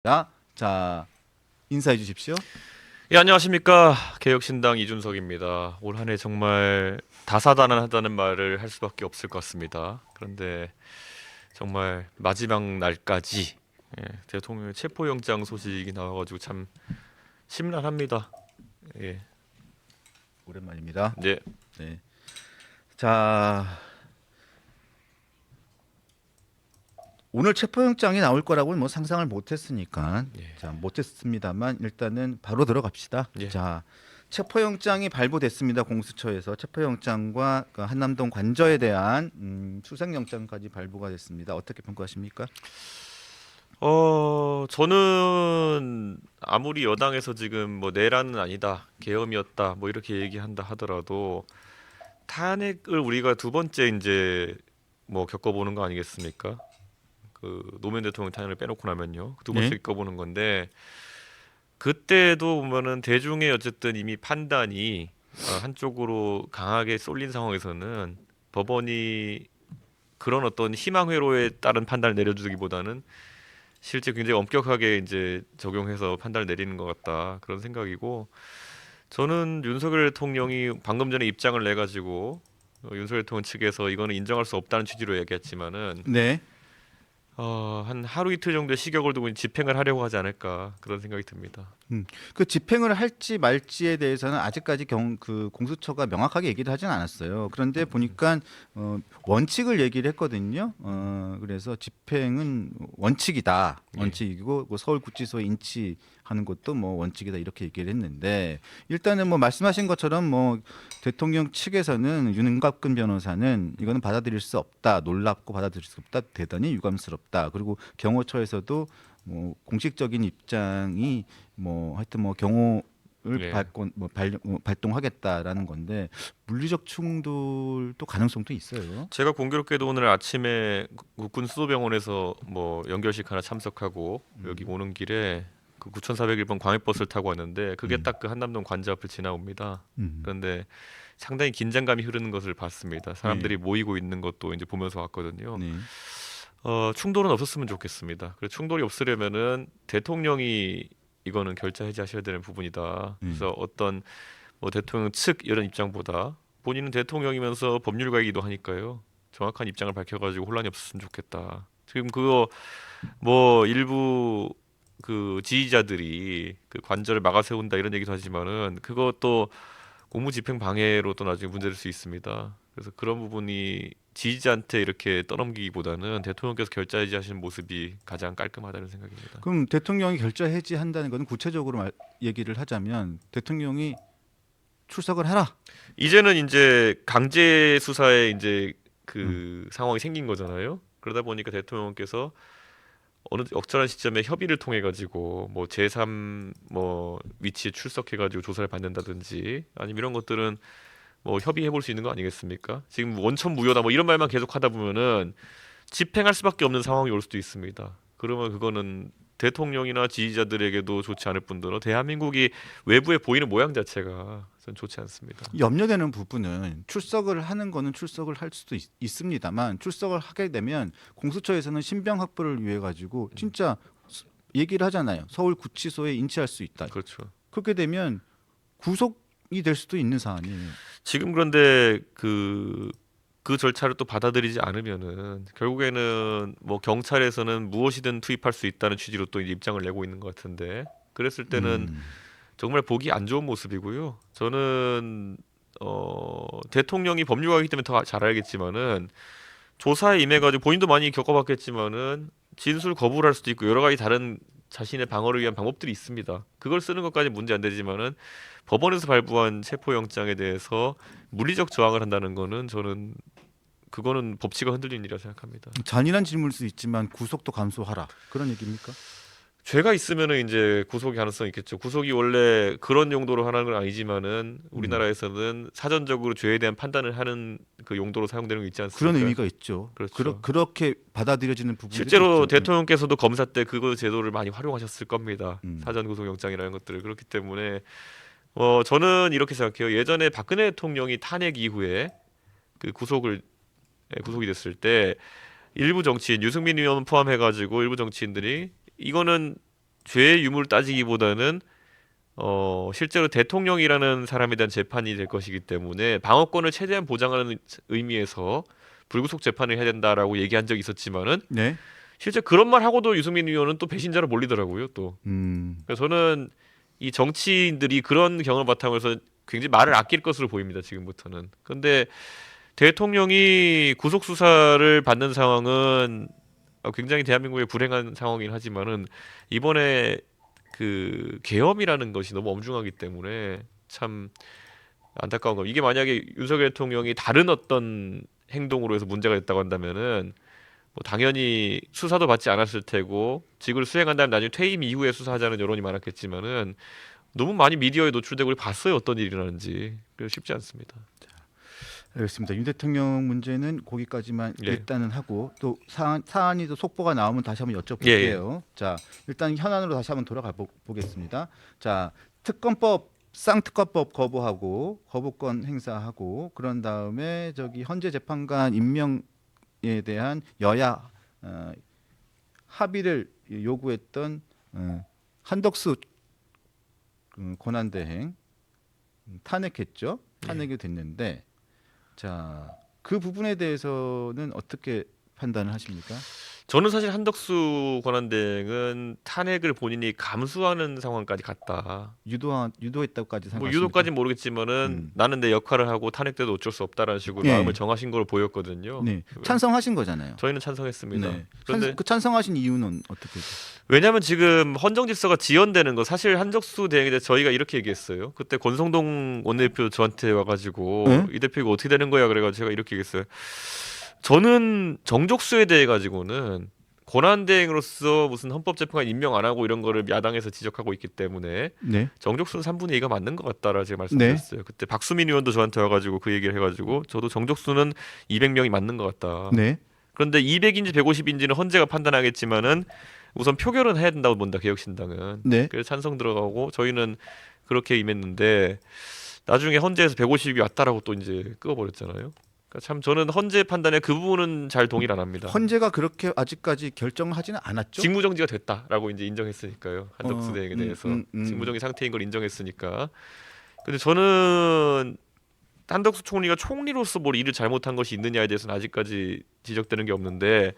자, 인사해 주십시오. 예, 안녕하십니까. 개혁신당 이준석입니다. 올 한 해 정말 다사다난하다는 말을 할 수밖에 없을 것 같습니다. 그런데 정말 마지막 날까지 대통령의 체포영장 소식이 나와가지고 참 심란합니다. 예, 오랜만입니다. 네, 네. 자, 오늘 체포영장이 나올 거라고는 뭐 상상을 못했으니까 예, 자 못했습니다만 일단은 바로 들어갑시다. 예. 자, 체포영장이 발부됐습니다. 공수처에서 체포영장과 그 한남동 관저에 대한 출석영장까지 발부가 됐습니다. 어떻게 평가하십니까? 저는 아무리 여당에서 지금 뭐 내란은 아니다, 계엄이었다, 뭐 이렇게 얘기한다 하더라도 탄핵을 우리가 두 번째 이제 뭐 겪어보는 거 아니겠습니까? 그 노무현 대통령 탄핵을 빼놓고 나면요 두 번째 네. 겪어보는 건데 그때도 보면은 대중의 어쨌든 이미 판단이 한쪽으로 강하게 쏠린 상황에서는 법원이 그런 어떤 희망 회로에 따른 판단을 내려주기보다는 실제 굉장히 엄격하게 이제 적용해서 판단을 내리는 것 같다 그런 생각이고 저는 윤석열 대통령이 방금 전에 입장을 내 가지고 윤석열 대통령 측에서 이거는 인정할 수 없다는 취지로 얘기했지만은 네. 한 하루 이틀 정도의 식역을 두고 집행을 하려고 하지 않을까 그런 생각이 듭니다. 그 집행을 할지 말지에 대해서는 아직까지 그 공수처가 명확하게 얘기를 하진 않았어요. 그런데 보니까 원칙을 얘기를 했거든요. 그래서 집행은 원칙이다. 예. 원칙이고 뭐 서울구치소에 인치하는 것도 뭐 원칙이다 이렇게 얘기를 했는데 일단은 뭐 말씀하신 것처럼 뭐 대통령 측에서는 윤곽근 변호사는 이거는 받아들일 수 없다. 놀랍고 받아들일 수 없다. 대단히 유감스럽다. 그리고 경호처에서도 뭐 공식적인 입장이 뭐 하여튼 뭐 경호를 예. 발동하겠다라는 건데 물리적 충돌도 가능성도 있어요. 제가 공교롭게도 오늘 아침에 국군 수도병원에서 뭐 연결식 하나 참석하고 여기 오는 길에 그 9401번 광해버스를 타고 왔는데 그게 음, 딱 그 한남동 관저 앞을 지나옵니다. 음, 그런데 상당히 긴장감이 흐르는 것을 봤습니다. 네, 사람들이 모이고 있는 것도 이제 보면서 왔거든요. 네, 충돌은 없었으면 좋겠습니다. 그래서 충돌이 없으려면은 대통령이 이거는 결자 해지하셔야 되는 부분이다. 네. 그래서 어떤 뭐 대통령 측 이런 입장보다 본인은 대통령이면서 법률가이기도 하니까요. 정확한 입장을 밝혀가지고 혼란이 없었으면 좋겠다. 지금 그거 뭐 일부 그 지지자들이 그 관절을 막아 세운다 이런 얘기도 하지만은 그것도 공무집행 방해로 또 나중에 문제될 수 있습니다. 그래서 그런 부분이 지지자한테 이렇게 떠넘기기보다는 대통령께서 결자해지하시는 모습이 가장 깔끔하다는 생각입니다. 그럼 대통령이 결자 해지한다는 것은 구체적으로 얘기를 하자면 대통령이 출석을 해라. 이제는 이제 강제 수사에 이제 음, 그 상황이 생긴 거잖아요. 그러다 보니까 대통령께서 어느 적절한 시점에 협의를 통해 가지고 뭐 제3 뭐 위치에 출석해 가지고 조사를 받는다든지 아니면 이런 것들은 뭐 협의해 볼 수 있는 거 아니겠습니까? 지금 원천 무효다 뭐 이런 말만 계속 하다 보면은 집행할 수밖에 없는 상황이 올 수도 있습니다. 그러면 그거는 대통령이나 지지자들에게도 좋지 않을 뿐더러 대한민국이 외부에 보이는 모양 자체가 전 좋지 않습니다. 염려되는 부분은 출석을 하는 거는 출석을 할 수도 있습니다만 출석을 하게 되면 공수처에서는 신병 확보를 위해 가지고 진짜 얘기를 하잖아요. 서울 구치소에 인치할 수 있다. 그렇죠. 그렇게 되면 구속이 될 수도 있는 사안이에요. 지금 그런데 그 절차를 또 받아들이지 않으면은 결국에는 뭐 경찰에서는 무엇이든 투입할 수 있다는 취지로 또 이제 입장을 내고 있는 것 같은데 그랬을 때는 음, 정말 보기 안 좋은 모습이고요. 저는 대통령이 법률가이기 때문에 더 잘 알겠지만은 조사에 임해가지고 본인도 많이 겪어봤겠지만은 진술 거부를 할 수도 있고 여러 가지 다른 자신의 방어를 위한 방법들이 있습니다. 그걸 쓰는 것까지 문제 안 되지만은 법원에서 발부한 체포영장에 대해서 물리적 저항을 한다는 거는 저는 그거는 법치가 흔들리는 일이라 생각합니다. 잔인한 질문일 수 있지만 구속도 감수하라. 그런 얘기입니까? 죄가 있으면은 이제 구속이 가능성이 있겠죠. 구속이 원래 그런 용도로 하는 건 아니지만은 음, 우리나라에서는 사전적으로 죄에 대한 판단을 하는 그 용도로 사용되는 거 있지 그런 않습니까? 의미가 있죠. 그렇죠. 그렇게 받아들여지는 부분들이 실제로 있죠. 대통령께서도 검사 때 그거 제도를 많이 활용하셨을 겁니다. 음, 사전 구속영장이라는 것들을 그렇기 때문에 저는 이렇게 생각해요. 예전에 박근혜 대통령이 탄핵 이후에 그 구속이 됐을 때 일부 정치인 유승민 의원 포함해가지고 일부 정치인들이 이거는 죄의 유무를 따지기보다는 실제로 대통령이라는 사람에 대한 재판이 될 것이기 때문에 방어권을 최대한 보장하는 의미에서 불구속 재판을 해야 된다라고 얘기한 적이 있었지만은 네. 실제 그런 말 하고도 유승민 의원은 또 배신자로 몰리더라고요. 또 그래서 저는 이 정치인들이 그런 경험을 바탕으로 해서 굉장히 말을 아낄 것으로 보입니다. 지금부터는. 그런데 대통령이 구속 수사를 받는 상황은 굉장히 대한민국의 불행한 상황이긴 하지만은 이번에 그 계엄이라는 것이 너무 엄중하기 때문에 참 안타까운 거. 이게 만약에 윤석열 대통령이 다른 어떤 행동으로 해서 문제가 됐다고 한다면은 뭐 당연히 수사도 받지 않았을 테고 직을 수행한 다음 나중에 퇴임 이후에 수사하자는 여론이 많았겠지만은 너무 많이 미디어에 노출되고 우리 봤어요. 어떤 일이 일어나는지. 그래서 쉽지 않습니다. 알겠습니다. 윤 대통령 문제는 거기까지만 예. 일단은 하고 또 사안이 또 속보가 나오면 다시 한번 여쭤볼게요. 예, 자, 일단 현안으로 다시 한번 돌아가 보겠습니다. 자, 특검법 쌍특검법 거부하고 거부권 행사하고 그런 다음에 저기 헌재 재판관 임명에 대한 여야 합의를 요구했던 한덕수 권한대행 탄핵했죠. 탄핵이 됐는데 자, 그 부분에 대해서는 어떻게 판단을 하십니까? 저는 사실 한덕수 권한대행은 탄핵을 본인이 감수하는 상황까지 갔다. 유도했다고까지 뭐 생각하십니까? 유도까지는 모르겠지만은 나는 내 역할을 하고 탄핵돼도 어쩔 수 없다라는 식으로 예. 마음을 정하신 걸로 보였거든요. 네, 찬성하신 거잖아요. 저희는 찬성했습니다. 네. 그런데 그 찬성하신 이유는 어떻게? 왜냐하면 지금 헌정질서가 지연되는 거 사실 한덕수 대행에 대해 저희가 이렇게 얘기했어요. 그때 권성동 원내대표 저한테 와가지고 네? 이 대표 이거 어떻게 되는 거야 그래가지고 제가 이렇게 얘기했어요. 저는 정족수에 대해 가지고는 권한대행으로서 무슨 헌법재판관 임명 안 하고 이런 거를 야당에서 지적하고 있기 때문에 네. 정족수는 3분의 2가 맞는 것 같다라 제가 말씀드렸어요. 그때 박수민 의원도 저한테 와가지고 그 얘기를 해가지고 저도 정족수는 200명이 맞는 것 같다. 네. 그런데 200인지 150인지는 헌재가 판단하겠지만은 우선 표결은 해야 된다고 본다 개혁신당은. 네. 그래서 찬성 들어가고 저희는 그렇게 임했는데 나중에 헌재에서 150이 왔다라고 또 이제 끄어버렸잖아요. 그러니까 참 저는 헌재 판단에 그 부분은 잘 동의를 안 합니다. 헌재가 그렇게 아직까지 결정을 하지는 않았죠. 직무정지가 됐다라고 이제 인정했으니까요. 한덕수 어, 대행에 대해서 음. 직무정지 상태인 걸 인정했으니까. 근데 저는 한덕수 총리가 총리로서 뭘 일을 잘못한 것이 있느냐에 대해서는 아직까지 지적되는 게 없는데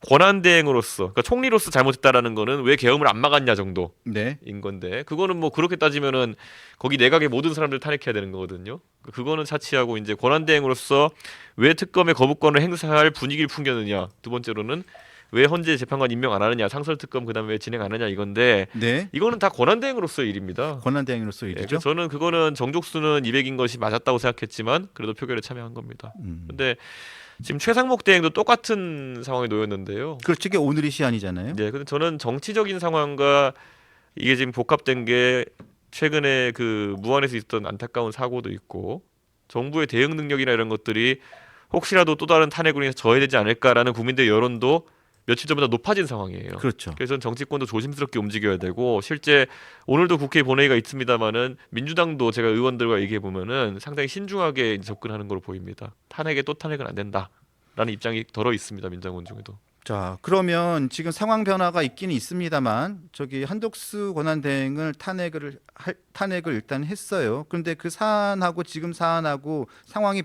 권한대행으로서 그러니까 총리로서 잘못했다라는 거는 왜 계엄을 안 막았냐 정도인 네. 건데 그거는 뭐 그렇게 따지면은 거기 내각의 모든 사람들 탄핵해야 되는 거거든요. 그거는 차치하고 이제 권한대행으로서 왜 특검의 거부권을 행사할 분위기를 풍겼느냐. 두 번째로는 왜 헌재 재판관 임명 안 하느냐. 상설특검 그다음에 왜 진행 안 하냐 이건데 네. 이거는 다 권한대행으로서의 일입니다. 권한대행으로서 예, 일이죠. 그래서 저는 그거는 정족수는 200인 것이 맞았다고 생각했지만 그래도 표결에 참여한 겁니다. 근데 지금 최상목 대행도 똑같은 상황에 놓였는데요. 그렇죠. 이게 오늘이 시한이잖아요. 네, 근데 저는 정치적인 상황과 이게 지금 복합된 게 최근에 그 무안에서 있었던 안타까운 사고도 있고 정부의 대응 능력이나 이런 것들이 혹시라도 또 다른 탄핵으로 인해서 저해되지 않을까라는 국민들의 여론도 며칠 전보다 높아진 상황이에요. 그렇죠. 그래서 정치권도 조심스럽게 움직여야 되고 실제 오늘도 국회 본회의가 있습니다만은 민주당도 제가 의원들과 얘기해 보면은 상당히 신중하게 접근하는 걸로 보입니다. 탄핵에 또 탄핵은 안 된다라는 입장이 덜어 있습니다. 민정원 중에도. 자, 그러면 지금 상황 변화가 있기는 있습니다만 저기 한덕수 권한대행을 탄핵을 일단 했어요. 그런데 그 사안하고 지금 사안하고 상황이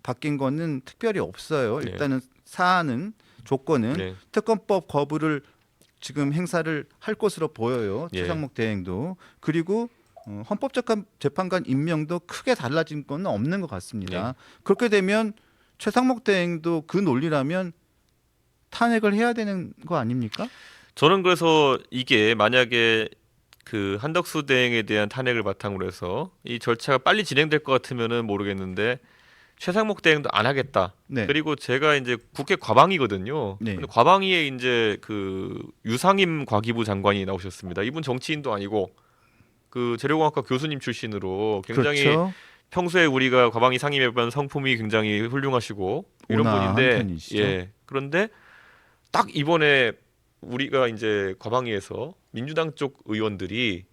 바뀐 거는 특별히 없어요. 네. 일단은 사안은 조건은 네. 특검법 거부를 지금 행사를 할 것으로 보여요. 예. 최상목 대행도. 그리고 헌법재판관 임명도 크게 달라진 건 없는 것 같습니다. 그렇게 되면 최상목 대행도 그 논리라면 탄핵을 해야 되는 거 아닙니까? 저는 그래서 이게 만약에 그 한덕수 대행에 대한 탄핵을 바탕으로 해서 이 절차가 빨리 진행될 것 같으면은 모르겠는데 최상목 대행도 안 하겠다. 네. 그리고 제가 이제 국회 과방위거든요. 네. 근데 과방위에 이제 그 유상임 과기부 장관이 나오셨습니다. 이분 정치인도 아니고 그 재료공학과 교수님 출신으로 굉장히 그렇죠. 평소에 우리가 과방위 상임해본 성품이 굉장히 훌륭하시고 이런 온화한 분인데 편이시죠. 예. 그런데 딱 이번에 우리가 이제 과방위에서 민주당 쪽 의원들이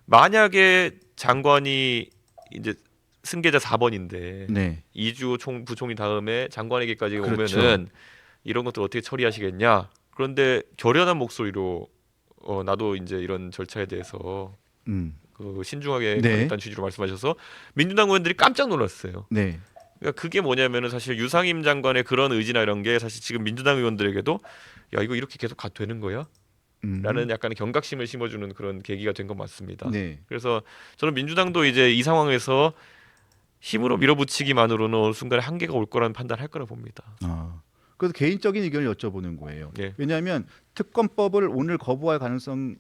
만약에 장관이 이제 승계자 4번인데 네. 이주 부총리 다음에 장관에게까지 그렇죠. 오면은 이런 것들 어떻게 처리하시겠냐. 그런데 결연한 목소리로 나도 이제 이런 절차에 대해서 음. 그 신중하게 네. 가겠다는 취지로 말씀하셔서 민주당 의원들이 깜짝 놀랐어요. 네. 그러니까 그게 뭐냐면은 사실 유상임 장관의 그런 의지나 이런 게 사실 지금 민주당 의원들에게도 야 이거 이렇게 계속 가도 되는 거야? 라는 약간의 경각심을 심어주는 그런 계기가 된 건 맞습니다. 네. 그래서 저는 민주당도 이제 이 상황에서 힘으로 밀어붙이기만으로는 어느 순간에 한계가 올 거라는 판단할 거라 봅니다. 아. 그래서 개인적인 의견을 여쭤보는 거예요. 예. 왜냐하면 특검법을 오늘 거부할 가능성이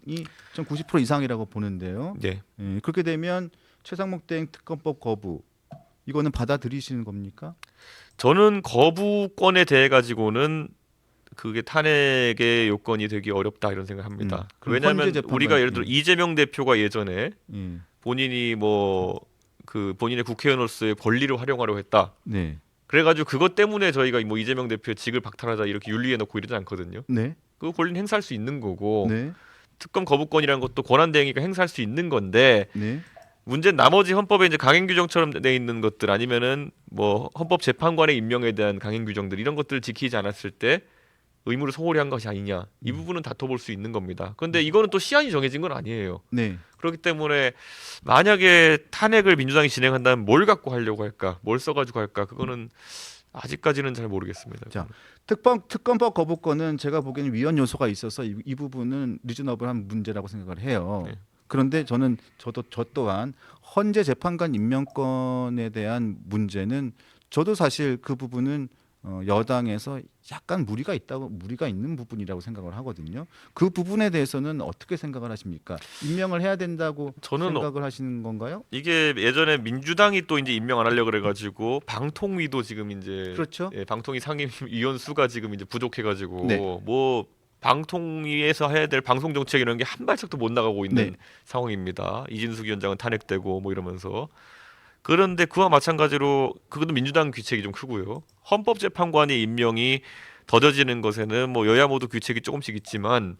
전 90% 이상이라고 보는데요. 네. 예, 그렇게 되면 최상목 대행 특검법 거부 이거는 받아들이시는 겁니까? 저는 거부권에 대해 가지고는 그게 탄핵의 요건이 되기 어렵다 이런 생각합니다. 그럼 왜냐하면 헌재 재판관, 우리가 예를 들어 이재명 대표가 예전에 예. 본인이 뭐 그 본인의 국회의원으로서의 권리를 활용하려고 했다. 네. 그래가지고 그것 때문에 저희가 뭐 이재명 대표의 직을 박탈하자 이렇게 윤리해 놓고 이러지 않거든요. 네. 그 권리는 행사할 수 있는 거고 네. 특검 거부권이라는 것도 권한 대행이니까 행사할 수 있는 건데 네. 문제는 나머지 헌법에 이제 강행 규정처럼 돼 있는 것들 아니면은 뭐 헌법 재판관의 임명에 대한 강행 규정들 이런 것들을 지키지 않았을 때 의무를 소홀히 한 것이 아니냐 이 부분은 다퉈볼 수 있는 겁니다. 그런데 이거는 또 시한이 정해진 건 아니에요. 네. 그렇기 때문에 만약에 탄핵을 민주당이 진행한다면 뭘 갖고 하려고 할까, 뭘 써가지고 할까, 그거는 아직까지는 잘 모르겠습니다. 자, 특검법 거부권은 제가 보기에는 위헌 요소가 있어서 이 부분은 리즈너블한 문제라고 생각을 해요. 네. 그런데 저 또한 헌재 재판관 임명권에 대한 문제는 저도 사실 그 부분은 여당에서 약간 무리가 있는 부분이라고 생각을 하거든요. 그 부분에 대해서는 어떻게 생각을 하십니까? 임명을 해야 된다고 저는 생각을 하시는 건가요? 이게 예전에 민주당이 또 이제 임명 안 하려고 그래가지고 방통위도 지금 이제 그렇죠. 예, 방통위 상임위원 수가 지금 이제 부족해가지고 네. 뭐 방통위에서 해야 될 방송 정책 이런 게 한 발짝도 못 나가고 있는 네. 상황입니다. 이진숙 위원장은 탄핵되고 뭐 이러면서 그런데 그와 마찬가지로 그것도 민주당 귀책이 좀 크고요. 헌법재판관의 임명이 더뎌지는 것에는 뭐 여야 모두 귀책이 조금씩 있지만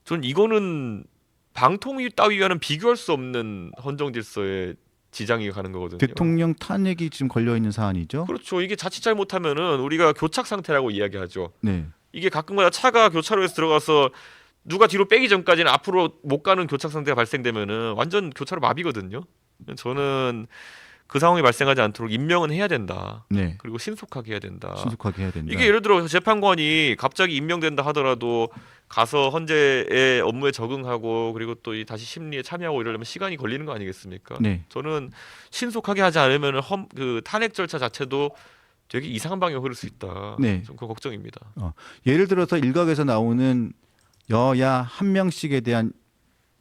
전 이거는 방통위 따위와는 비교할 수 없는 헌정 질서에 지장이 가는 거거든요. 대통령 탄핵이 지금 걸려 있는 사안이죠. 그렇죠. 이게 자칫 잘못하면은 우리가 교착 상태라고 이야기하죠. 네. 이게 가끔가다 차가 교차로에서 들어가서 누가 뒤로 빼기 전까지는 앞으로 못 가는 교착 상태가 발생되면은 완전 교차로 마비거든요. 저는 그 상황이 발생하지 않도록 임명은 해야 된다. 네. 그리고 신속하게 해야 된다. 신속하게 해야 된다. 이게 예를 들어 재판관이 갑자기 임명된다 하더라도 가서 헌재의 업무에 적응하고 그리고 또 다시 심리에 참여하고 이러려면 시간이 걸리는 거 아니겠습니까? 네. 저는 신속하게 하지 않으면 그 탄핵 절차 자체도 되게 이상한 방향으로 흐를 수 있다. 네. 좀 그 걱정입니다. 예를 들어서 일각에서 나오는 여야 한 명씩에 대한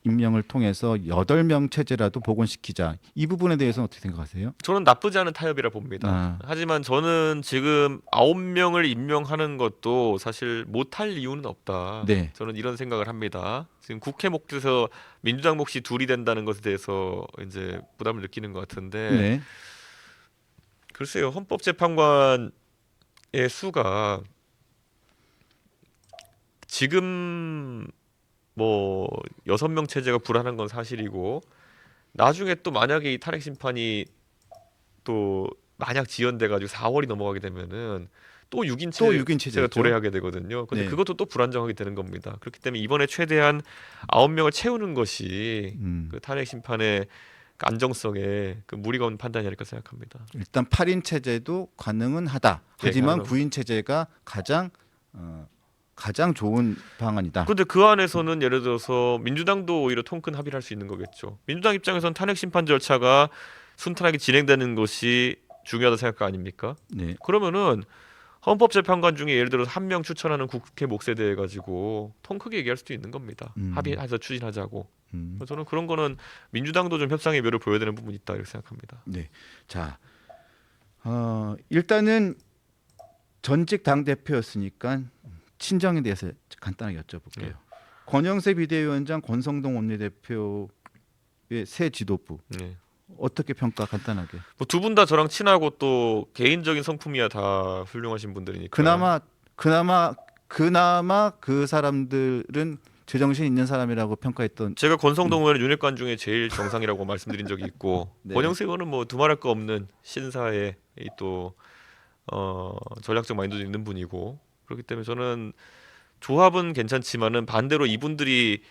임명을 통해서 8명 체제라도 복원시키자. 이 부분에 대해서는 어떻게 생각하세요? 저는 나쁘지 않은 타협이라 봅니다. 아. 하지만 저는 지금 9명을 임명하는 것도 사실 못할 이유는 없다. 네. 저는 이런 생각을 합니다. 지금 국회 몫에서 민주당 몫이 둘이 된다는 것에 대해서 이제 부담을 느끼는 것 같은데 네. 글쎄요. 헌법재판관의 수가 지금 뭐 6명 체제가 불안한 건 사실이고 나중에 또 만약에 이 탄핵 심판이 또 만약 지연돼 가지고 4월이 넘어가게 되면은 또 6인 또 6인 체제가 체제죠. 도래하게 되거든요. 근데 네. 그것도 또 불안정하게 되는 겁니다. 그렇기 때문에 이번에 최대한 9명을 채우는 것이 그 탄핵 심판의 그 안정성에 그 무리가 없는 판단이 아닐까 생각합니다. 일단 8인 체제도 가능은 하다. 하지만 가능합니다. 9인 체제가 가장 좋은 방안이다. 근데 그 안에서는 예를 들어서 민주당도 오히려 통큰 합의를 할 수 있는 거겠죠. 민주당 입장에서는 탄핵 심판 절차가 순탄하게 진행되는 것이 중요하다 생각 아닙니까? 네. 그러면은 헌법재판관 중에 예를 들어서 한 명 추천하는 국회 몫에 대해 가지고 통 크게 얘기할 수도 있는 겁니다. 합의해서 추진하자고. 저는 그런 거는 민주당도 좀 협상의 묘를 보여야 되는 부분이 있다 이렇게 생각합니다. 네. 자, 일단은 전직 당 대표였으니까 친정에 대해서 간단하게 여쭤볼게요. 네. 권영세 비대위원장, 권성동 원내대표의 새 지도부 네. 어떻게 평가 간단하게? 뭐 두 분 다 저랑 친하고 또 개인적인 성품이야 다 훌륭하신 분들이니까. 그나마 그 사람들은 제정신 있는 사람이라고 평가했던. 제가 권성동 의원의 윤핵관 중에 제일 정상이라고 말씀드린 적이 있고 네. 권영세 의원은 뭐 두말할 거 없는 신사의 또 전략적 마인드도 있는 분이고 그렇기 때문에 저는 조합은 괜찮지만은 반대로 이분들이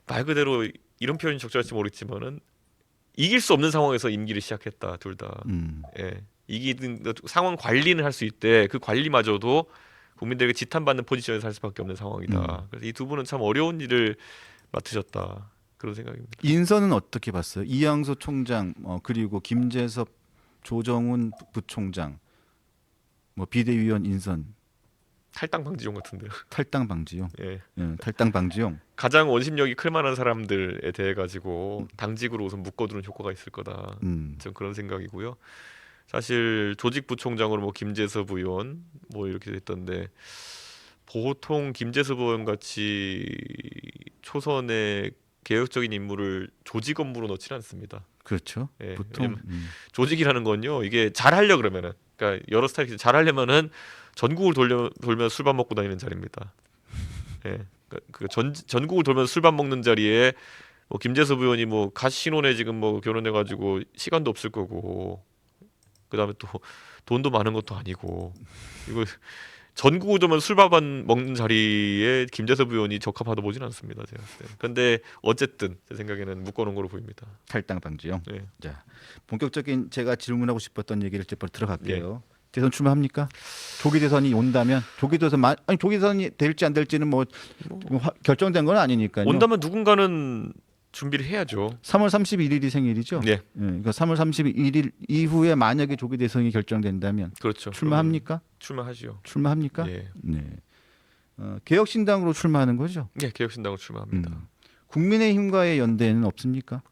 말 그대로 이런 표현이 적절할지 모르겠지만은 이길 수 없는 상황에서 임기를 시작했다 둘 다. 예. 이기는 상황 관리는 할 수 있대. 그 관리마저도 국민들에게 지탄받는 포지션에서 할 수밖에 없는 상황이다. 그래서 이 두 분은 참 어려운 일을 맡으셨다. 그런 생각입니다. 인선은 어떻게 봤어요? 이양수 총장, 그리고 김재섭, 조정훈 부총장, 뭐 비대위원 인선, 탈당 방지용 같은데요. 탈당 방지용, 예. 탈당 방지용. 가장 원심력이 클 만한 사람들에 대해 가지고 당직으로 우선 묶어두는 효과가 있을 거다. 좀 그런 생각이고요. 사실 조직부총장으로 뭐 김재섭 의원 뭐 이렇게 됐던데 보통 김재섭 의원 같이 초선의 개혁적인 인물을 조직 업무로 넣지는 않습니다. 그렇죠. 예, 보통 왜냐면 조직이라는 건요, 이게 잘하려 그러면은, 그러니까 여러 스타일이 잘하려면은 전국을 돌면 술밥 먹고 다니는 자리입니다. 예, 그 전국을 돌면 술밥 먹는 자리에 뭐 김재섭 의원이 뭐 갓 신혼에 지금 뭐 결혼해가지고 시간도 없을 거고, 그 다음에 또 돈도 많은 것도 아니고, 이거 전국을 돌면 술밥 먹는 자리에 김재섭 의원이 적합하다 보진 않습니다. 제가 봤을 때. 근데 어쨌든 제 생각에는 묶어놓은 거로 보입니다. 탈당 방지용. 예. 자, 본격적인 제가 질문하고 싶었던 얘기를 이제 바로 들어갈게요. 대선 출마합니까? 조기 대선이 온다면 조기 대선이 될지 안 될지는 뭐 결정된 건 아니니까요. 온다면 누군가는 준비를 해야죠. 3월 31일이 생일이죠. 네, 그러니까 3월 31일 이후에 만약에 조기 대선이 결정된다면 그렇죠. 출마합니까? 출마하죠. 출마합니까? 예, 네. 개혁신당으로 출마하는 거죠. 예, 개혁신당으로 출마합니다. 국민의힘과의 연대는 없습니까?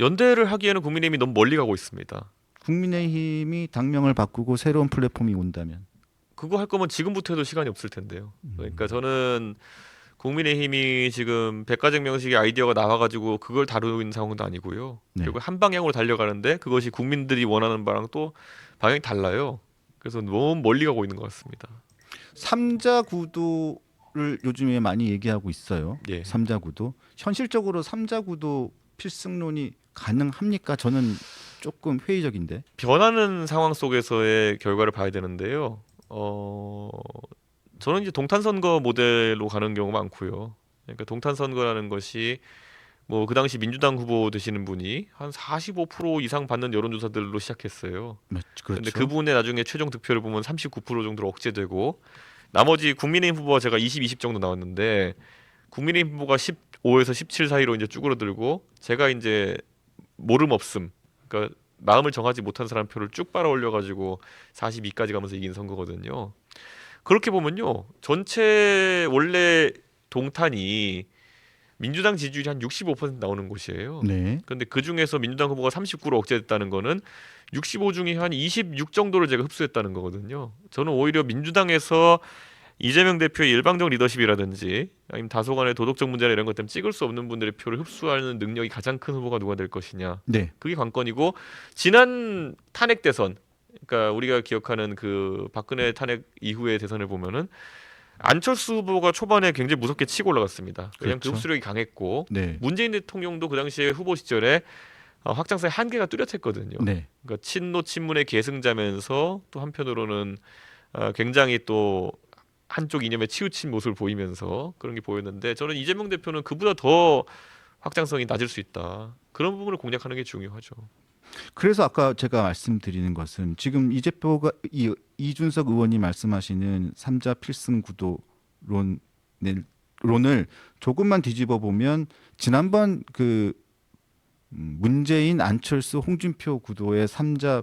연대를 하기에는 국민의힘이 너무 멀리 가고 있습니다. 국민의힘이 당명을 바꾸고 새로운 플랫폼이 온다면 그거 할 거면 지금부터 해도 시간이 없을 텐데요. 그러니까 저는 국민의힘이 지금 백가쟁명식의 아이디어가 나와가지고 그걸 다루고 있는 상황도 아니고요. 네. 결국 한 방향으로 달려가는데 그것이 국민들이 원하는 바랑 또 방향이 달라요. 그래서 너무 멀리 가고 있는 것 같습니다. 삼자 구도를 요즘에 많이 얘기하고 있어요. 예. 삼자 구도. 현실적으로 삼자 구도 필승론이 가능합니까? 저는 조금 회의적인데. 변하는 상황 속에서의 결과를 봐야 되는데요. 저는 이제 동탄 선거 모델로 가는 경우가 많고요. 그러니까 동탄 선거라는 것이 뭐 그 당시 민주당 후보 되시는 분이 한 45% 이상 받는 여론조사들로 시작했어요. 그렇죠. 그런데 그분의 나중에 최종 득표를 보면 39% 정도로 억제되고 나머지 국민의힘 후보가 제가 20 정도 나왔는데 국민의힘 후보가 15에서 17 사이로 이제 쭈그러들고 제가 이제 모름 없음, 그러니까 마음을 정하지 못한 사람 표를 쭉 빨아 올려가지고 42까지 가면서 이긴 선거거든요. 그렇게 보면요, 전체 원래 동탄이 민주당 지지율이 한 65% 나오는 곳이에요. 네. 그런데 그 중에서 민주당 후보가 39로 억제됐다는 거는 65 중에 한 26 정도를 제가 흡수했다는 거거든요. 저는 오히려 민주당에서 이재명 대표의 일방적 리더십이라든지 아니면 다소간의 도덕적 문제나 이런 것 때문에 찍을 수 없는 분들의 표를 흡수하는 능력이 가장 큰 후보가 누가 될 것이냐. 네. 그게 관건이고 지난 탄핵 대선, 그러니까 우리가 기억하는 그 박근혜 탄핵 이후의 대선을 보면은 안철수 후보가 초반에 굉장히 무섭게 치고 올라갔습니다. 왜냐하면 그렇죠. 그 흡수력이 강했고 네. 문재인 대통령도 그 당시에 후보 시절에 확장성의 한계가 뚜렷했거든요. 네. 그러니까 친노 친문의 계승자면서 또 한편으로는 굉장히 또 한쪽 이념에 치우친 모습을 보이면서 그런 게 보였는데 저는 이재명 대표는 그보다 더 확장성이 낮을 수 있다. 그런 부분을 공략하는 게 중요하죠. 그래서 아까 제가 말씀드리는 것은 지금 이준석 의원이 말씀하시는 삼자 필승 구도론을 조금만 뒤집어 보면 지난번 그 문재인, 안철수, 홍준표 구도의 삼자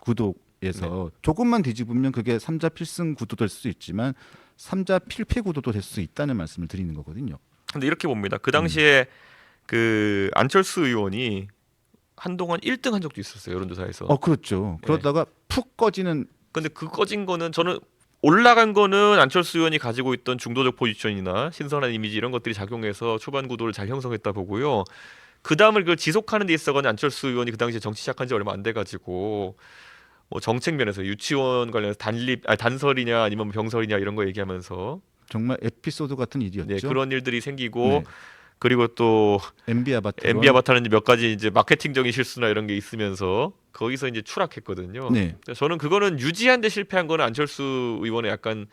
구도에서 조금만 뒤집으면 그게 삼자 필승 구도 될 수 있지만 삼자 필패 구도도 될 수 있다는 말씀을 드리는 거거든요. 근데 이렇게 봅니다. 그 당시에 그 안철수 의원이 한동안 1등 한 적도 있었어요. 여론조사에서. 그렇죠. 그러다가 푹 꺼지는. 근데 그 꺼진 거는 저는 올라간 거는 안철수 의원이 가지고 있던 중도적 포지션이나 신선한 이미지 이런 것들이 작용해서 초반 구도를 잘 형성했다 보고요. 그 다음을 그걸 지속하는 데 있어서는 안철수 의원이 그 당시에 정치 시작한 지 얼마 안 돼가지고 뭐 정책 면에서 유치원 관련해서 단설이냐 아니면 병설이냐 이런 거 얘기하면서 정말 에피소드 같은 일이었죠. 네, 그런 일들이 생기고 네. 그리고 또 MB 아바타는 몇 가지 이제 마케팅적인 실수나 이런 게 있으면서 거기서 이제 추락했거든요. 네. 저는 그거는 유지한 데 실패한 거는 안철수 의원의 약간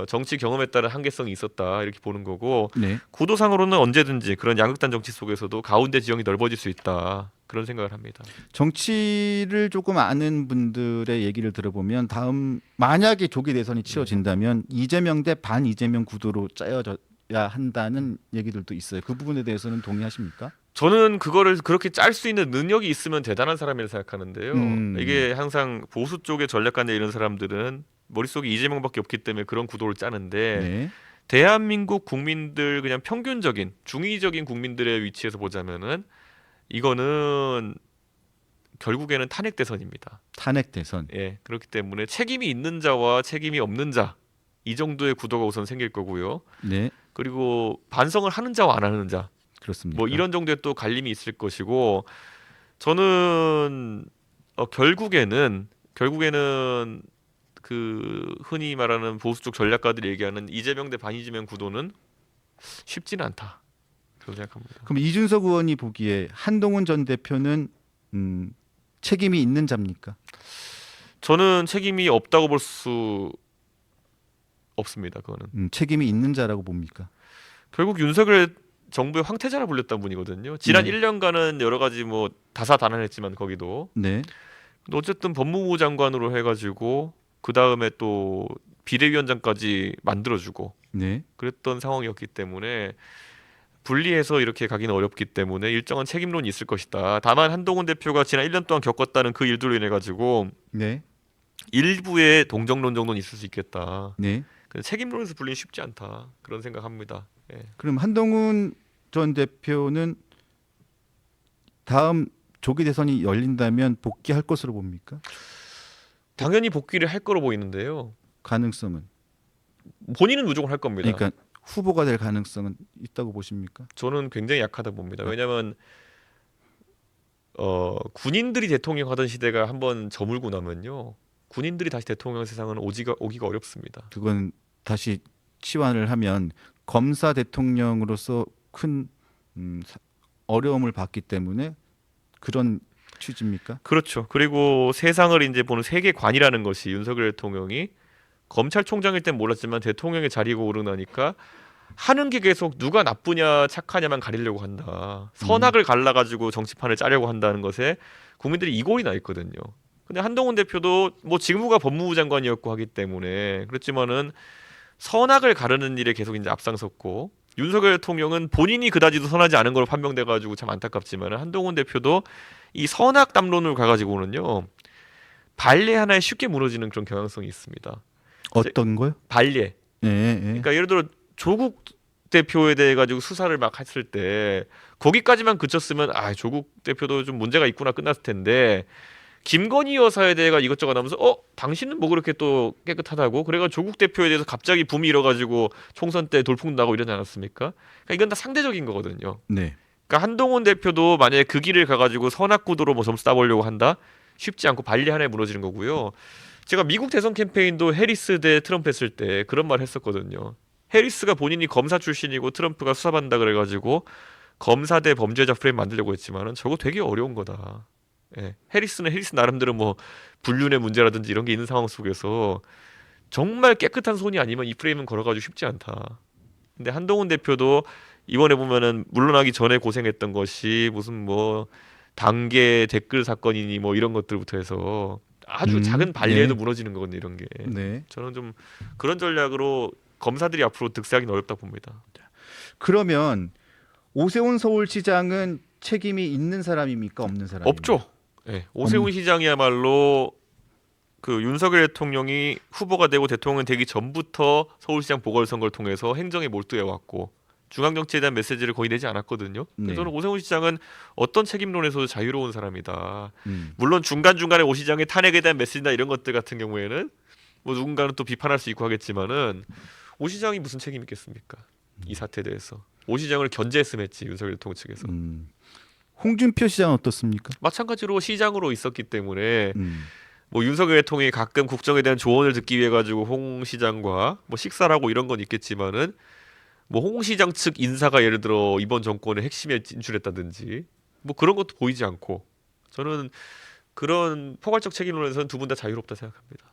정치 경험에 따른 한계성이 있었다 이렇게 보는 거고 네. 구도상으로는 언제든지 그런 양극단 정치 속에서도 가운데 지형이 넓어질 수 있다 그런 생각을 합니다. 정치를 조금 아는 분들의 얘기를 들어보면 다음 만약에 조기 대선이 치러진다면 이재명 대 반 이재명 구도로 짜여져야 한다는 얘기들도 있어요. 그 부분에 대해서는 동의하십니까? 저는 그거를 그렇게 짤 수 있는 능력이 있으면 대단한 사람이라 생각하는데요. 음. 이게 항상 보수 쪽의 전략가나 이런 사람들은 머릿속에 이재명밖에 없기 때문에 그런 구도를 짜는데 네. 대한민국 국민들 그냥 평균적인 중의적인 국민들의 위치에서 보자면은 이거는 결국에는 탄핵 대선입니다. 탄핵 대선. 예, 그렇기 때문에 책임이 있는 자와 책임이 없는 자 이 정도의 구도가 우선 생길 거고요. 네. 그리고 반성을 하는 자와 안 하는 자 그렇습니까? 뭐 이런 정도의 또 갈림이 있을 것이고 저는 결국에는 그 흔히 말하는 보수 쪽 전략가들이 얘기하는 이재명 대 반이재명 구도는 쉽지는 않다. 그렇게 생각합니다. 그럼 이준석 의원이 보기에 한동훈 전 대표는 책임이 있는 자입니까? 저는 책임이 없다고 볼 수 없습니다. 그거는 책임이 있는 자라고 봅니까? 결국 윤석열 정부의 황태자라 불렸던 분이거든요. 지난 네. 1년간은 여러 가지 뭐 다사다난했지만 거기도 네. 근데 어쨌든 법무부 장관으로 해가지고 그 다음에 또 비대위원장까지 만들어주고 네. 그랬던 상황이었기 때문에 분리해서 이렇게 가기는 어렵기 때문에 일정한 책임론이 있을 것이다. 다만 한동훈 대표가 지난 1년 동안 겪었다는 그 일들로 인해 가지고 네. 일부의 동정론 정도는 있을 수 있겠다. 네. 근데 책임론에서 분리는 쉽지 않다. 그런 생각합니다. 예. 그럼 한동훈 전 대표는 다음 조기 대선이 열린다면 복귀할 것으로 봅니까? 당연히 복귀를 할 거로 보이는데요. 가능성은? 본인은 무조건 할 겁니다. 그러니까 후보가 될 가능성은 있다고 보십니까? 저는 굉장히 약하다 봅니다. 왜냐하면 군인들이 대통령 하던 시대가 한번 저물고 나면요. 군인들이 다시 대통령 세상은 오기가 어렵습니다. 그건 다시 치환을 하면 검사 대통령으로서 큰 어려움을 받기 때문에 그런 취지입니까? 그렇죠. 그리고 세상을 이제 보는 세계관이라는 것이 윤석열 대통령이 검찰총장일 땐 몰랐지만 대통령의 자리가 오르나니까 하는 게 계속 누가 나쁘냐 착하냐만 가리려고 한다. 선악을 갈라가지고 정치판을 짜려고 한다는 것에 국민들이 이골이 나 있거든요. 근데 한동훈 대표도 뭐 직무가 법무부 장관이었고 하기 때문에 그렇지만은 선악을 가르는 일에 계속 이제 앞장섰고 윤석열 대통령은 본인이 그다지도 선하지 않은 걸로 판명돼가지고 참 안타깝지만 한동훈 대표도 이 선악 담론을 가가지고는요 발례 하나에 쉽게 무너지는 그런 경향성이 있습니다. 어떤 거요? 발례. 예, 예. 그러니까 예를 들어 조국 대표에 대해 가지고 수사를 막 했을 때 거기까지만 그쳤으면 아 조국 대표도 좀 문제가 있구나 끝났을 텐데 김건희 여사에 대해가 이것저것 하면서 당신은 뭐 그렇게 또 깨끗하다고 그래가 조국 대표에 대해서 갑자기 붐이 일어가지고 총선 때 돌풍 나고 이러지 않았습니까? 그러니까 이건 다 상대적인 거거든요. 네. 그러니까 한동훈 대표도 만약에 그 길을 가가지고 선악구도로 뭐 점수 따보려고 한다 쉽지 않고 발리 하나에 무너지는 거고요. 제가 미국 대선 캠페인도 해리스 대 트럼프 했을 때 그런 말 했었거든요. 해리스가 본인이 검사 출신이고 트럼프가 수사받는다 그래가지고 검사 대 범죄자 프레임 만들려고 했지만은 저거 되게 어려운 거다. 예. 해리스는 해리스 나름대로 뭐 불륜의 문제라든지 이런 게 있는 상황 속에서 정말 깨끗한 손이 아니면 이 프레임은 걸어가지고 쉽지 않다. 근데 한동훈 대표도 이번에 보면은 물러나기 전에 고생했던 것이 무슨 뭐 당계 댓글 사건이니 뭐 이런 것들부터 해서 아주 작은 발리에도 네. 무너지는 거거든요. 이런 게 네. 저는 좀 그런 전략으로 검사들이 앞으로 득세하기는 어렵다 봅니다. 그러면 오세훈 서울시장은 책임이 있는 사람입니까? 없는 사람입니까? 없죠. 예. 오세훈 시장이야말로 그 윤석열 대통령이 후보가 되고 대통령 되기 전부터 서울시장 보궐선거를 통해서 행정에 몰두해 왔고 중앙정치에 대한 메시지를 거의 내지 않았거든요. 네. 그래서 저는 오세훈 시장은 어떤 책임론에서도 자유로운 사람이다. 음. 물론 중간중간에 오 시장의 탄핵에 대한 메시지나 이런 것들 같은 경우에는 뭐 누군가는 또 비판할 수 있고 하겠지만은 오 시장이 무슨 책임 있겠습니까? 이 사태에 대해서. 오 시장을 견제했으면 했지 윤석열 대통령 측에서. 홍준표 시장은 어떻습니까? 마찬가지로 시장으로 있었기 때문에 음. 뭐 윤석열 대통령이 가끔 국정에 대한 조언을 듣기 위해 가지고 홍 시장과 뭐 식사를 하고 이런 건 있겠지만은 뭐 홍 시장 측 인사가 예를 들어 이번 정권의 핵심에 진출했다든지 뭐 그런 것도 보이지 않고 저는 그런 포괄적 책임론에서는 두 분 다 자유롭다 생각합니다.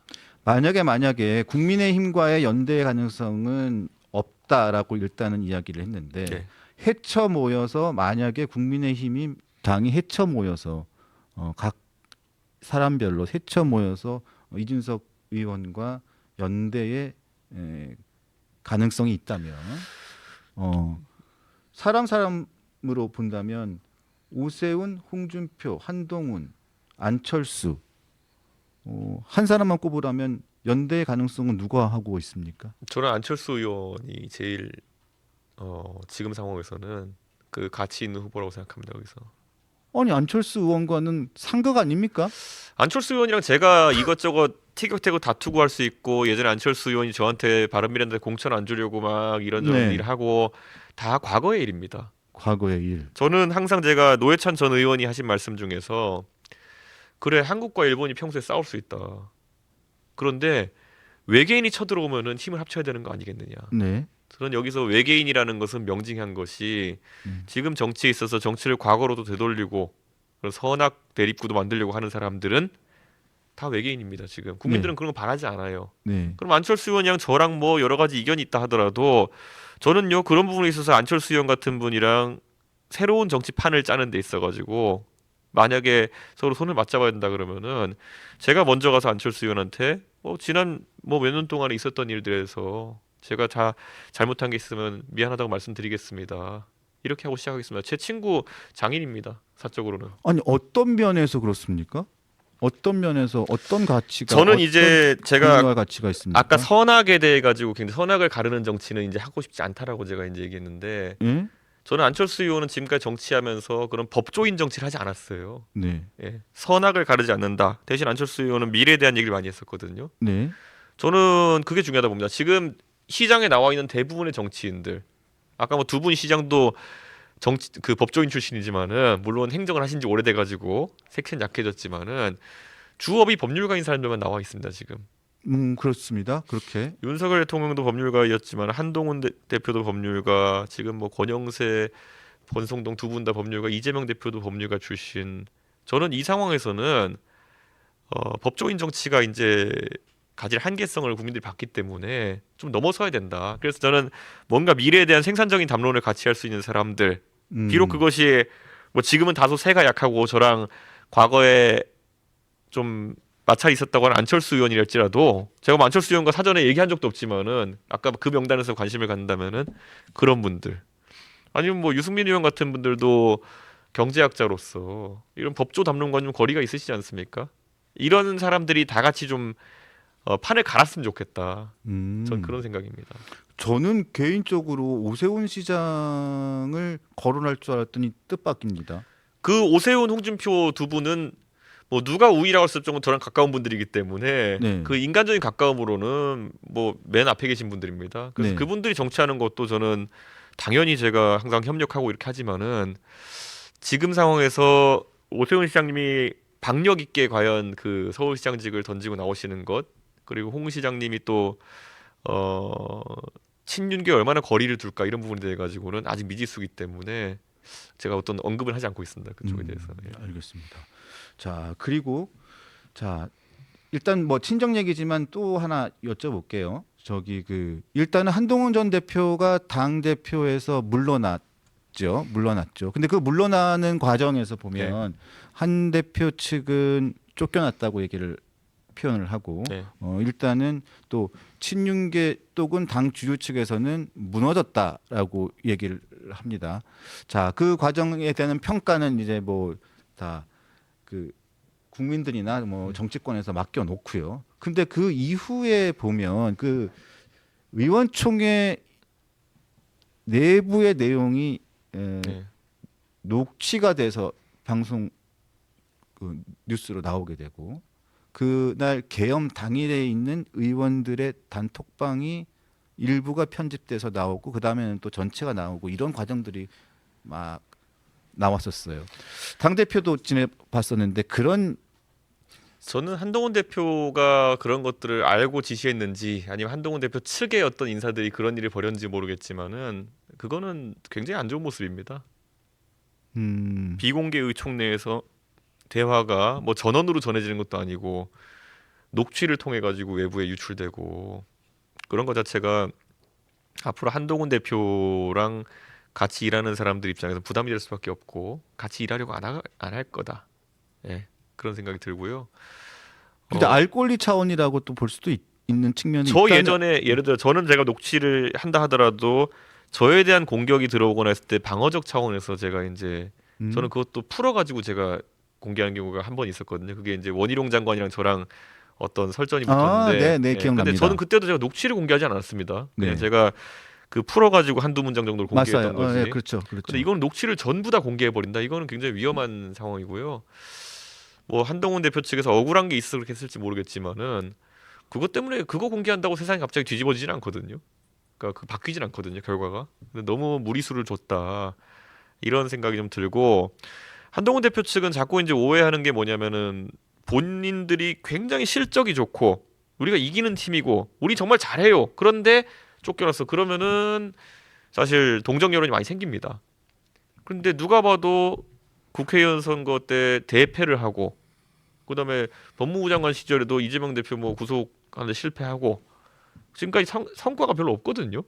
만약에 국민의힘과의 연대 가능성은 없다라고 일단은 이야기를 했는데 네. 해쳐 모여서 만약에 국민의힘이 당이 해쳐 모여서 각 사람별로 해쳐 모여서 이준석 의원과 연대의 가능성이 있다면 사람으로 본다면 오세훈, 홍준표, 한동훈, 안철수 한 사람만 꼽으라면 연대의 가능성은 누가 하고 있습니까? 저는 안철수 의원이 제일 지금 상황에서는 그 가치 있는 후보라고 생각합니다. 여기서 아니 안철수 의원과는 상극 아닙니까? 안철수 의원이랑 제가 이것저것 티격태격 다투고 할 수 있고 예전에 안철수 의원이 저한테 바른미래당한테 공천 안 주려고 막 이런저런 네. 일하고 다 과거의 일입니다. 과거의 일. 저는 항상 제가 노회찬 전 의원이 하신 말씀 중에서 그래 한국과 일본이 평소에 싸울 수 있다. 그런데 외계인이 쳐들어오면은 힘을 합쳐야 되는 거 아니겠느냐. 네. 저는 여기서 외계인이라는 것은 명징한 것이 음. 지금 정치에 있어서 정치를 과거로도 되돌리고 그런 선악 대립구도 만들려고 하는 사람들은 다 외계인입니다. 지금 국민들은 네. 그런 거 바라지 않아요. 네. 그럼 안철수 의원이랑 저랑 뭐 여러 가지 이견이 있다 하더라도 저는요 그런 부분에 있어서 안철수 의원 같은 분이랑 새로운 정치판을 짜는 데 있어가지고 만약에 서로 손을 맞잡아야 된다 그러면은 제가 먼저 가서 안철수 의원한테 지난 몇 년 동안에 있었던 일들에서 제가 다 잘못한 게 있으면 미안하다고 말씀드리겠습니다. 이렇게 하고 시작하겠습니다. 제 친구 장인입니다. 사적으로는. 아니 어떤 면에서 그렇습니까? 어떤 면에서 어떤 가치가 저는 어떤 이제 제가 의미와 가치가 있습니까? 아까 선악에 대해 가지고 굉장히 선악을 가르는 정치는 이제 하고 싶지 않다라고 제가 이제 얘기했는데 예? 저는 안철수 의원은 지금까지 정치하면서 그런 법조인 정치를 하지 않았어요. 네. 예. 선악을 가르지 않는다. 대신 안철수 의원은 미래에 대한 얘기를 많이 했었거든요. 네. 저는 그게 중요하다 봅니다. 지금 시장에 나와 있는 대부분의 정치인들 아까 뭐 두 분 시장도 정치 그 법조인 출신이지만은 물론 행정을 하신 지 오래돼 가지고 색채는 약해졌지만은 주업이 법률가인 사람들만 나와 있습니다, 지금. 그렇습니다. 그렇게. 윤석열 대통령도 법률가였지만 한동훈 대표도 법률가, 지금 뭐 권영세, 권성동 두 분 다 법률가, 이재명 대표도 법률가 출신. 저는 이 상황에서는 법조인 정치가 이제 가질 한계성을 국민들이 봤기 때문에 좀 넘어서야 된다. 그래서 저는 뭔가 미래에 대한 생산적인 담론을 같이 할 수 있는 사람들, 비록 그것이 뭐 지금은 다소 세가 약하고 저랑 과거에 좀 마찰이 있었다고 하는 안철수 의원이랄지라도 제가 뭐 안철수 의원과 사전에 얘기한 적도 없지만은 아까 그 명단에서 관심을 갖는다면은 그런 분들 아니면 뭐 유승민 의원 같은 분들도 경제학자로서 이런 법조 담론과 좀 거리가 있으시지 않습니까? 이런 사람들이 다 같이 좀 판을 갈았으면 좋겠다. 전 그런 생각입니다. 저는 개인적으로 오세훈 시장을 거론할 줄 알았더니 뜻밖입니다. 그 오세훈, 홍준표 두 분은 뭐 누가 우위라고 했을 정도 저랑 가까운 분들이기 때문에 네. 그 인간적인 가까움으로는 뭐 맨 앞에 계신 분들입니다. 그래서 네. 그분들이 정치하는 것도 저는 당연히 제가 항상 협력하고 이렇게 하지만은 지금 상황에서 오세훈 시장님이 박력 있게 과연 그 서울시장직을 던지고 나오시는 것 그리고 홍 시장님이 또 친윤계 얼마나 거리를 둘까 이런 부분에 대해 가지고는 아직 미지수기 때문에 제가 어떤 언급을 하지 않고 있습니다. 그쪽에 대해서. 예. 알겠습니다. 자 그리고 자 일단 뭐 친정 얘기지만 또 하나 여쭤볼게요. 저기 그 일단은 한동훈 전 대표가 당 대표에서 물러났죠. 근데 그 물러나는 과정에서 보면 한 대표 측은 쫓겨났다고 얘기를 표현을 하고 네. 일단은 또 친윤계 쪽은 당 주류 측에서는 무너졌다라고 얘기를 합니다. 자, 그 과정에 대한 평가는 이제 뭐 다 그 국민들이나 뭐 정치권에서 맡겨 놓고요. 근데 그 이후에 보면 그 의원총회 내부의 내용이 네. 녹취가 돼서 방송 그 뉴스로 나오게 되고 그날 계엄 당일에 있는 의원들의 단톡방이 일부가 편집돼서 나오고 그 다음에는 또 전체가 나오고 이런 과정들이 막 나왔었어요. 당 대표도 지내봤었는데 그런 저는 한동훈 대표가 그런 것들을 알고 지시했는지 아니면 한동훈 대표 측의 어떤 인사들이 그런 일을 벌였는지 모르겠지만은 그거는 굉장히 안 좋은 모습입니다. 비공개 의총내에서 대화가 뭐 전원으로 전해지는 것도 아니고 녹취를 통해 가지고 외부에 유출되고 그런 것 자체가 앞으로 한동훈 대표랑 같이 일하는 사람들 입장에서 부담이 될 수밖에 없고 같이 일하려고 안 할 거다. 예, 그런 생각이 들고요. 근데 어, 알 권리 차원이라고 또 볼 수도 있는 측면이 저 있다는. 예전에 예를 들어 저는 제가 녹취를 한다 하더라도 저에 대한 공격이 들어오거나 했을 때 방어적 차원에서 제가 이제 저는 음. 그것도 풀어가지고 제가 공개한 경우가 한 번 있었거든요. 그게 이제 원희룡 장관이랑 저랑 어떤 설전이 아, 붙었는데, 네, 네, 예, 근데 저는 기억납니다. 그때도 제가 녹취를 공개하지 않았습니다. 그냥 네, 제가 그 풀어가지고 한두 문장 정도를 맞아요. 공개했던 거지. 네, 그렇죠, 근데 그렇죠. 이거는 녹취를 전부 다 공개해 버린다. 이거는 굉장히 위험한 상황이고요. 뭐 한동훈 대표 측에서 억울한 게 있어 그렇게 했을지 모르겠지만은 그것 때문에 그거 공개한다고 세상이 갑자기 뒤집어지진 않거든요. 그러니까 그 바뀌진 않거든요, 결과가. 근데 너무 무리수를 줬다. 이런 생각이 좀 들고 한동훈 대표 측은 자꾸 이제 오해하는 게 뭐냐면은 본인들이 굉장히 실적이 좋고 우리가 이기는 팀이고 우리 정말 잘해요. 그런데 쫓겨났어. 그러면은 사실 동정 여론이 많이 생깁니다. 그런데 누가 봐도 국회의원 선거 때 대패를 하고 그다음에 법무부 장관 시절에도 이재명 대표 뭐 구속하는데 실패하고 지금까지 성과가 별로 없거든요.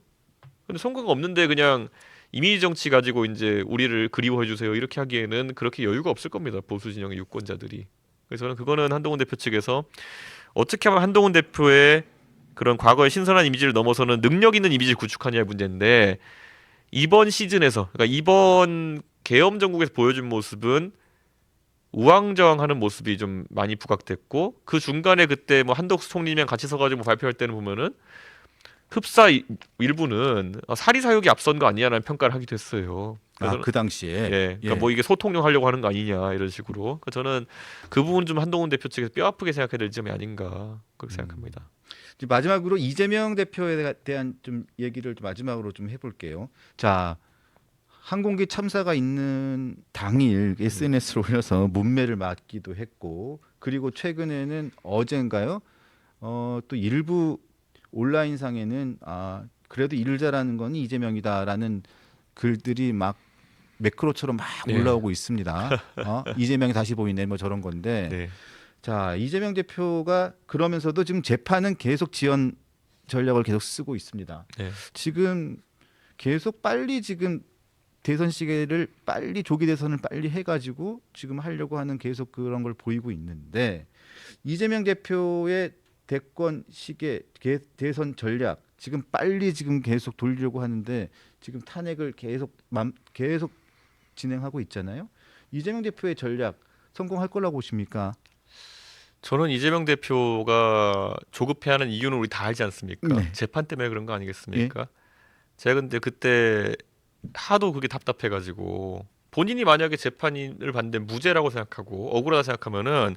근데 성과가 없는데 그냥 이미지 정치 가지고 이제 우리를 그리워해 주세요 이렇게 하기에는 그렇게 여유가 없을 겁니다. 보수 진영의 유권자들이. 그래서 저는 그거는 한동훈 대표 측에서 어떻게 하면 한동훈 대표의 그런 과거의 신선한 이미지를 넘어서는 능력 있는 이미지를 구축하냐의 문제인데 이번 시즌에서 그러니까 이번 계엄 정국에서 보여준 모습은 우왕좌왕하는 모습이 좀 많이 부각됐고 그 중간에 그때 뭐 한덕수 총리랑 같이 서가지고 발표할 때는 보면은 흡사 일부는 사리 사욕이 앞선 거 아니냐라는 평가를 하기도 했어요. 아, 그래서 그 당시에. 예, 그러니까 예. 뭐 이게 소통용 하려고 하는 거 아니냐 이런 식으로. 그러니까 저는 그 부분 좀 한동훈 대표 측에서 뼈 아프게 생각해야 될 점이 아닌가 그렇게 생각합니다. 이제 마지막으로 이재명 대표에 대한 좀 얘기를 좀 마지막으로 좀 해볼게요. 자, 항공기 참사가 있는 당일 SNS로 올려서 문매를 맞기도 했고, 그리고 최근에는 어젠가요? 또 일부 온라인상에는 그래도 일을 잘하는 건 이재명이다라는 글들이 막 매크로처럼 막 네. 올라오고 있습니다. 이재명이 다시 보이네 뭐 저런 건데. 네. 자, 이재명 대표가 그러면서도 지금 재판은 계속 지연 전략을 계속 쓰고 있습니다. 네. 지금 계속 빨리 지금 대선 시기를 빨리 조기 대선을 빨리 해가지고 지금 하려고 하는 계속 그런 걸 보이고 있는데 이재명 대표의 대권 시계 대선 전략 지금 빨리 지금 계속 돌리려고 하는데 지금 탄핵을 계속 진행하고 있잖아요. 이재명 대표의 전략 성공할 거라고 보십니까? 저는 이재명 대표가 조급해하는 이유는 우리 다 알지 않습니까? 네. 재판 때문에 그런 거 예. 아니겠습니까? 제가 근데 그때 하도 그게 답답해가지고 본인이 만약에 재판을 받는데 무죄라고 생각하고 억울하다 생각하면은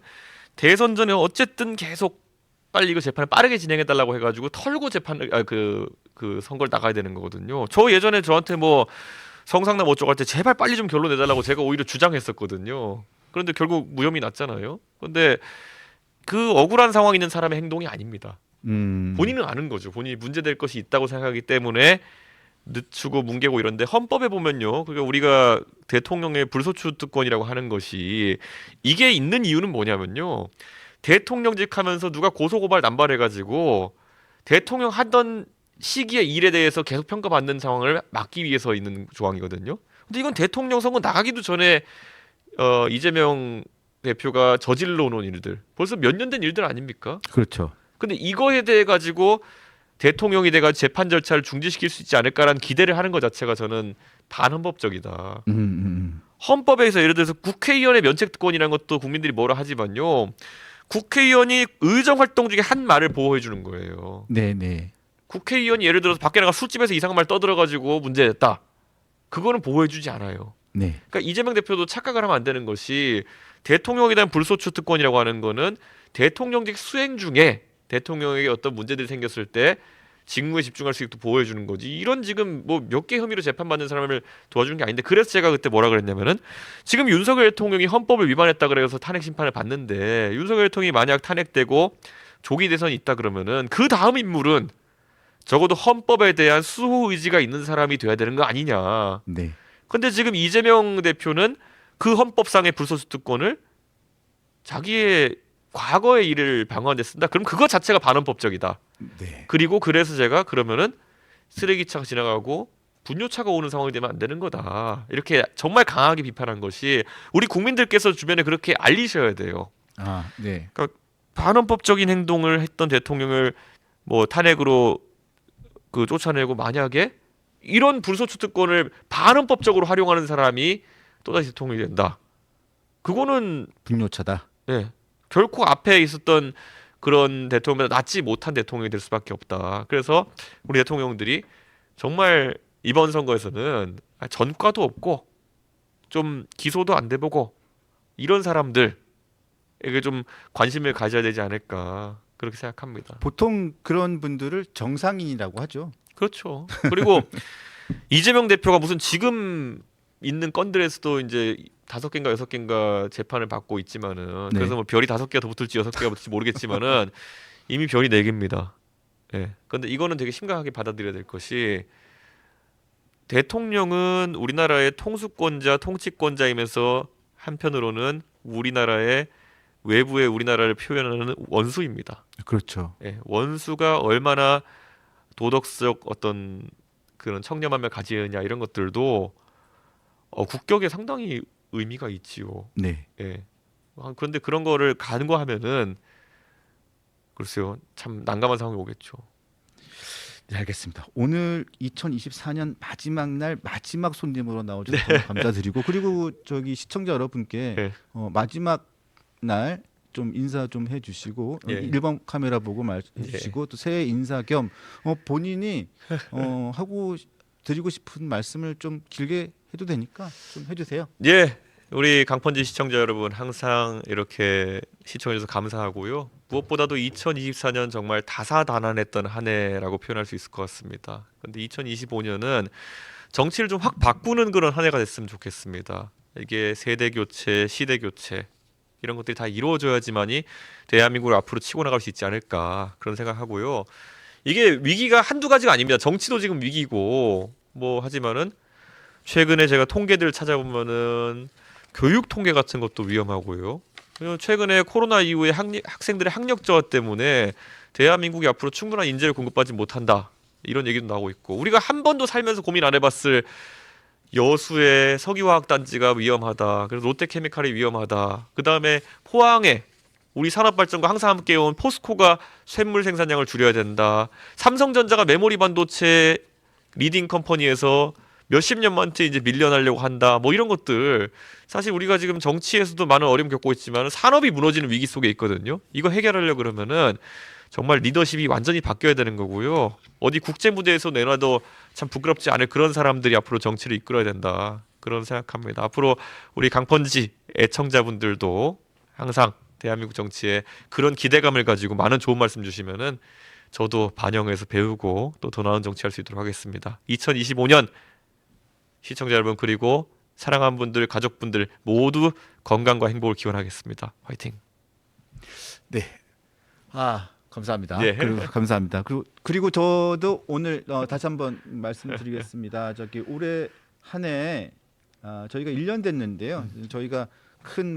대선 전에 어쨌든 계속 빨리 이거 재판을 빠르게 진행해달라고 해가지고 털고 재판을 그 선거를 나가야 되는 거거든요. 저 예전에 저한테 뭐 성상남 어쩌고 할 때 제발 빨리 좀 결론 내달라고 제가 오히려 주장했었거든요. 그런데 결국 무혐의 났잖아요. 근데 그 억울한 상황에 있는 사람의 행동이 아닙니다. 본인은 아는 거죠. 본인이 문제될 것이 있다고 생각하기 때문에 늦추고 뭉개고 이런데 헌법에 보면요. 그러니까 우리가 대통령의 불소추 특권이라고 하는 것이 이게 있는 이유는 뭐냐면요. 대통령직 하면서 누가 고소고발 남발해가지고 대통령 하던 시기의 일에 대해서 계속 평가받는 상황을 막기 위해서 있는 조항이거든요. 근데 이건 대통령 선거 나가기도 전에 이재명 대표가 저질러 놓은 일들 벌써 몇 년 된 일들 아닙니까? 그렇죠. 근데 이거에 대해 가지고 대통령이 돼가 재판 절차를 중지시킬 수 있지 않을까라는 기대를 하는 것 자체가 저는 반헌법적이다. 헌법에서 예를 들어서 국회의원의 면책특권이라는 것도 국민들이 뭐라 하지만요. 국회의원이 의정 활동 중에 한 말을 보호해 주는 거예요. 네네. 국회의원이 예를 들어서 밖에 나가 술집에서 이상한 말 떠들어가지고 문제됐다. 그거는 보호해 주지 않아요. 네. 그러니까 이재명 대표도 착각을 하면 안 되는 것이 대통령에 대한 불소추 특권이라고 하는 거는 대통령직 수행 중에 대통령에게 어떤 문제들이 생겼을 때 직무에 집중할 수 있도록 보호해 주는 거지. 이런 지금 뭐 몇 개 혐의로 재판받는 사람을 도와주는 게 아닌데 그래서 제가 그때 뭐라 그랬냐면은 지금 윤석열 대통령이 헌법을 위반했다 그래서 탄핵 심판을 받는데 윤석열 대통령이 만약 탄핵되고 조기 대선이 있다 그러면은 그 다음 인물은 적어도 헌법에 대한 수호 의지가 있는 사람이 돼야 되는 거 아니냐. 네. 근데 지금 이재명 대표는 그 헌법상의 불소추 특권을 자기의 과거의 일을 방어하는 데 쓴다. 그럼 그거 자체가 반헌법적이다. 네. 그리고 그래서 제가 그러면은 쓰레기차가 지나가고 분뇨차가 오는 상황이 되면 안 되는 거다. 이렇게 정말 강하게 비판한 것이 우리 국민들께서 주변에 그렇게 알리셔야 돼요. 아, 네. 그러니까 반헌법적인 행동을 했던 대통령을 뭐 탄핵으로 그 쫓아내고 만약에 이런 불소추 특권을 반헌법적으로 활용하는 사람이 또다시 대통령이 된다. 그거는 분뇨차다. 네, 결코 앞에 있었던 그런 대통령보다 낫지 못한 대통령이 될 수밖에 없다. 그래서 우리 대통령들이 정말 이번 선거에서는 전과도 없고 좀 기소도 안 돼보고 이런 사람들에게 좀 관심을 가져야 되지 않을까 그렇게 생각합니다. 보통 그런 분들을 정상인이라고 하죠. 그렇죠. 그리고 이재명 대표가 무슨 지금 있는 건들에서도 이제 5개인가 6개인가 재판을 받고 있지만은 네. 그래서 뭐 별이 5개가 더 붙을지 6개가 붙을지 모르겠지만은 이미 별이 4개입니다. 예. 근데 이거는 되게 심각하게 받아들여야 될 것이 대통령은 우리나라의 통수권자, 통치권자이면서 한편으로는 우리나라의 외부의 우리나라를 표현하는 원수입니다. 그렇죠. 예. 원수가 얼마나 도덕적 어떤 그런 청렴함을 가지느냐 이런 것들도 국격에 상당히 의미가 있지요. 네. 예. 그런데 그런 거를 간과하면은 글쎄요, 참 난감한 상황이 오겠죠. 네, 알겠습니다. 오늘 2024년 마지막 날 마지막 손님으로 나오셔서 너무 감사드리고 그리고 저기 시청자 여러분께 네. 마지막 날 좀 인사 좀 해주시고 예. 1번 카메라 보고 말해주시고 또 새해 인사 겸 본인이 하고 드리고 싶은 말씀을 좀 길게 해도 되니까 좀 해주세요. 예, 우리 강펀지 시청자 여러분 항상 이렇게 시청해주셔서 감사하고요. 무엇보다도 2024년 정말 다사다난했던 한 해라고 표현할 수 있을 것 같습니다. 근데 2025년은 정치를 좀 확 바꾸는 그런 한 해가 됐으면 좋겠습니다. 이게 세대 교체, 시대 교체 이런 것들이 다 이루어져야지만이 대한민국을 앞으로 치고 나갈 수 있지 않을까 그런 생각하고요. 이게 위기가 한두 가지가 아닙니다. 정치도 지금 위기고 뭐 하지만은 최근에 제가 통계들 찾아보면은 교육 통계 같은 것도 위험하고요. 그리고 최근에 코로나 이후에 학생들의 학력 저하 때문에 대한민국이 앞으로 충분한 인재를 공급받지 못한다. 이런 얘기도 나오고 있고 우리가 한 번도 살면서 고민 안 해봤을 여수의 석유화학단지가 위험하다. 그래서 롯데케미칼이 위험하다. 그 다음에 포항에 우리 산업발전과 항상 함께해온 포스코가 쇳물 생산량을 줄여야 된다. 삼성전자가 메모리 반도체 리딩 컴퍼니에서 몇십 년만째 이제 밀려나려고 한다. 뭐 이런 것들 사실 우리가 지금 정치에서도 많은 어려움 겪고 있지만 산업이 무너지는 위기 속에 있거든요. 이거 해결하려고 그러면은 정말 리더십이 완전히 바뀌어야 되는 거고요. 어디 국제 무대에서 내놔도 참 부끄럽지 않을 그런 사람들이 앞으로 정치를 이끌어야 된다. 그런 생각합니다. 앞으로 우리 강펀지 애청자분들도 항상 대한민국 정치에 그런 기대감을 가지고 많은 좋은 말씀 주시면은 저도 반영해서 배우고 또 더 나은 정치할 수 있도록 하겠습니다. 2025년 시청자 여러분 그리고 사랑하는 분들, 가족분들 모두 건강과 행복을 기원하겠습니다. 화이팅. 네. 감사합니다. 예. 그리고 감사합니다. 그리고 저도 오늘 다시 한번 말씀드리겠습니다. 저기 올해 한 해 저희가 1년 됐는데요. 저희가 큰